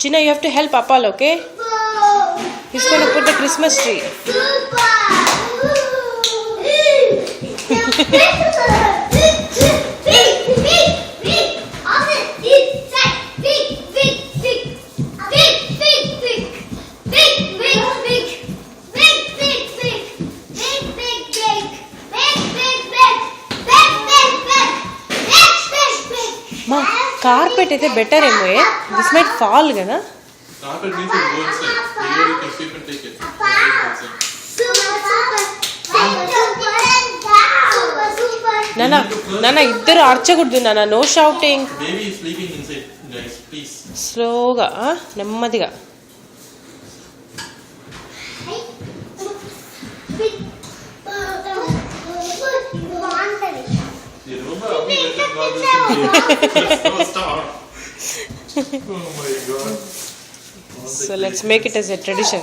China, you have to help Apal, okay? He's going to put the Christmas tree. Ma, carpet is better anyway. This might fall, కదా? Carpet means it go inside. Here you can sleep and take it. Nana, iddaru archaguddu Nana, no shouting. Baby is sleeping inside, guys, please. Slowga, నెమ్మదిగా. You remember Abhi got this in the star. Oh my God. So let's make it as a tradition.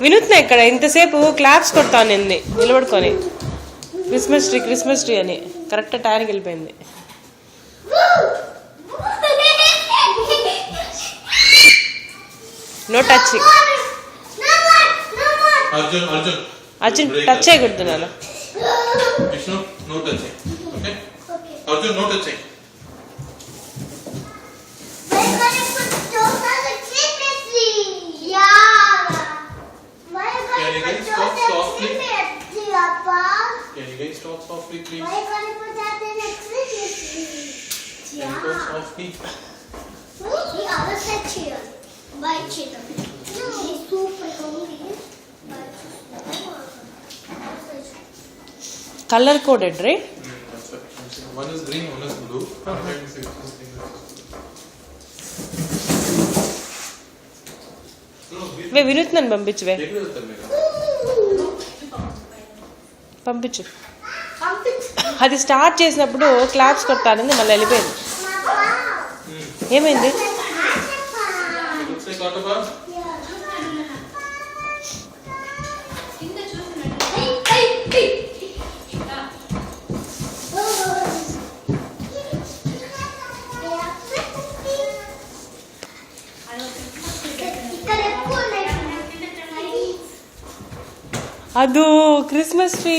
వినూత్న ఇక్కడ ఇంతసేపు claps కొడతానింది నిలబడుకొని Christmas tree అని correct టైంకి వెళ్ళిపోయింది. No touching. Arjun touch చేయకూడదు నాన్న. Vishnu, no touching. Okay? Arjun, no touching. Can you guys talk softly? Can you guys talk softly, please? Why can't you put that in next week? Can you talk softly? The other side chair. By chair. No. He's super hungry. Color coded, right? That's right. One is green, one is blue. వినూత్ నన్ను పంపించువే, పంపించు. అది start చేసినప్పుడు claps కొట్టాలని మళ్ళీ వెళ్ళిపోయింది. ఏమైంది? అదో Christmas tree.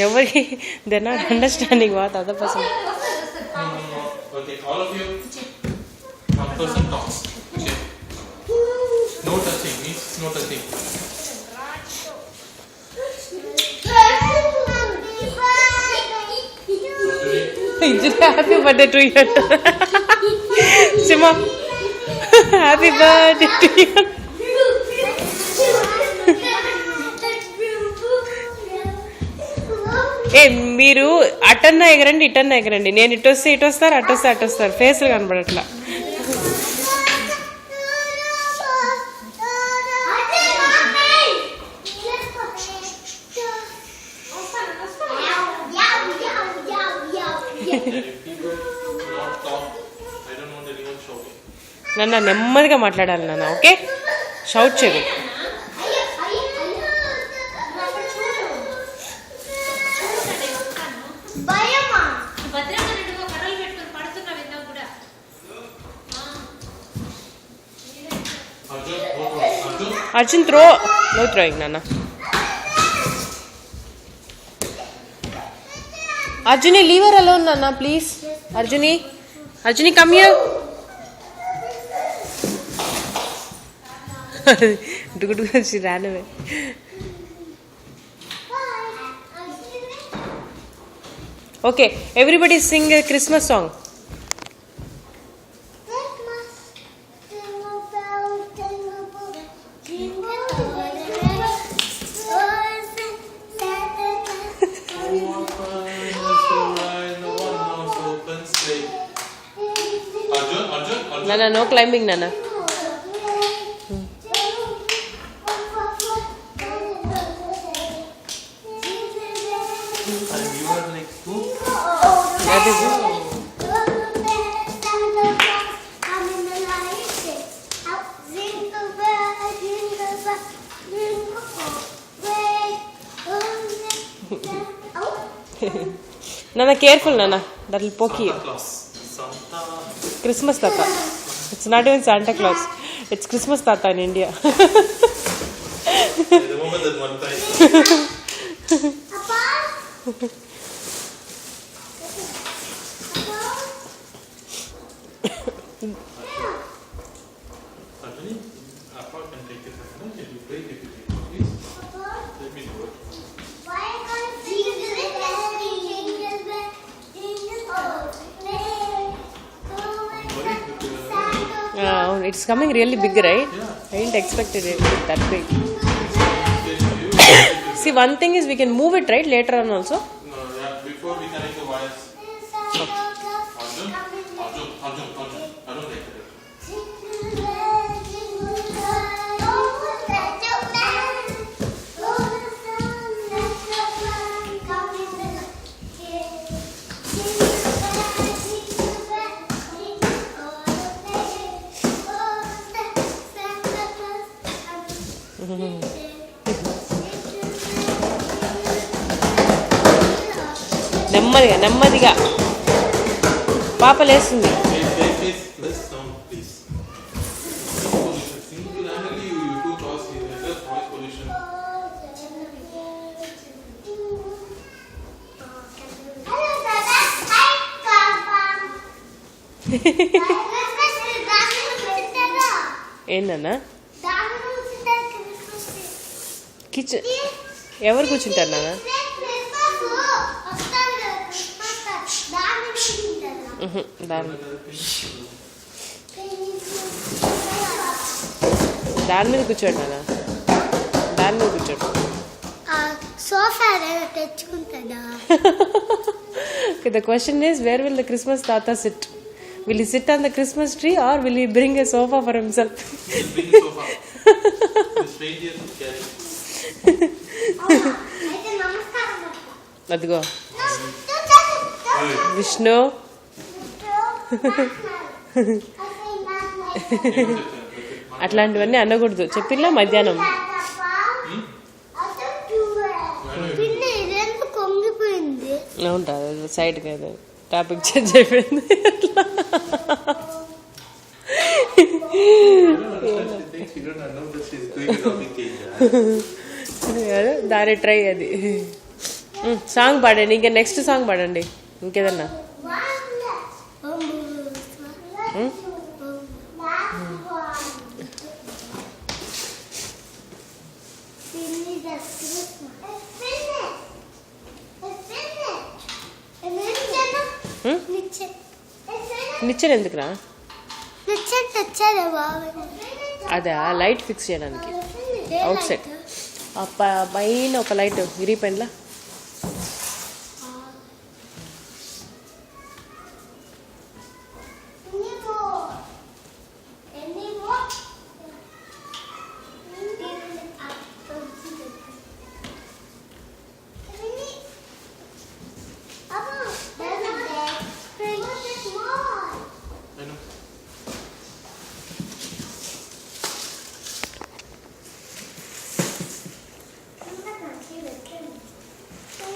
ఎవరికి they are not understanding what other person. Okay, all of you, one person talks. Okay. No touching means no touching. Happy birthday to you. Seema happy birthday to you. ఏ మీరు అటన్నా ఎగరండి ఇటన్నా ఎగరండి, నేను ఇటొస్తే ఇటు వస్తారు, అటొస్తే అటు వస్తారు, ఫేస్లు కనపడట్లా. నన్ను నెమ్మదిగా మాట్లాడాలి నాన్న, ఓకే? షౌట్ చేయకు. Arjun, throw. No throwing, Nana. Arjuni, leave her alone, Nana, please. Arjuni, come here. She ran away. Okay, everybody sing a Christmas song. Nana, no climbing, Nana. What is next? Who? That is Nana, careful, Nana. That will poke you. Santa Claus. Santa. Christmas Tata. It's not even Santa Claus. It's Christmas Tata in India. I remember that one time. Actually, Appa can take it. Can you break it? Please. Let me do it. It's coming really big, right? Yeah. I didn't expect it that big. Can you See, one thing is we can move it, right? Later on also. No, yeah, before we connect the wires. Arjun, I don't like it. నెమ్మదిగా పాప లేస్తుంది. Please, less sound, please. Single-handedly, you do cause noise pollution. ఏంటన్నా kitchen ఎవరు కూర్చుంటారు నాన్న? దాని మీద కూర్చోండి నాన్న, దాని మీద కూర్చోండి. Sofa తెచ్చుకుంటాడా? The question is, where will the Christmas Tata sit? Will he sit on the Christmas tree or will he bring a sofa for himself? He'll bring the sofa. The stranger will carry. అయితే నమస్కారం అదిగో విష్ణు. అట్లాంటివన్నీ అనకూడదు చెప్పిల్లా మధ్యాహ్నం. కొంగిపోయింది. అవుంటా side కదా, topic change అయిపోయింది. దాని try అది. సాంగ్ పాడండి, ఇంకా నెక్స్ట్ సాంగ్ పాడండి ఇంకేదన్నా. నిచ్చెన ఎందుకురా? అదా లైట్ ఫిక్స్ చేయడానికి అవుట్ సైడ్ పైన ఒక లైట్ విరిగిపోయిందిలా.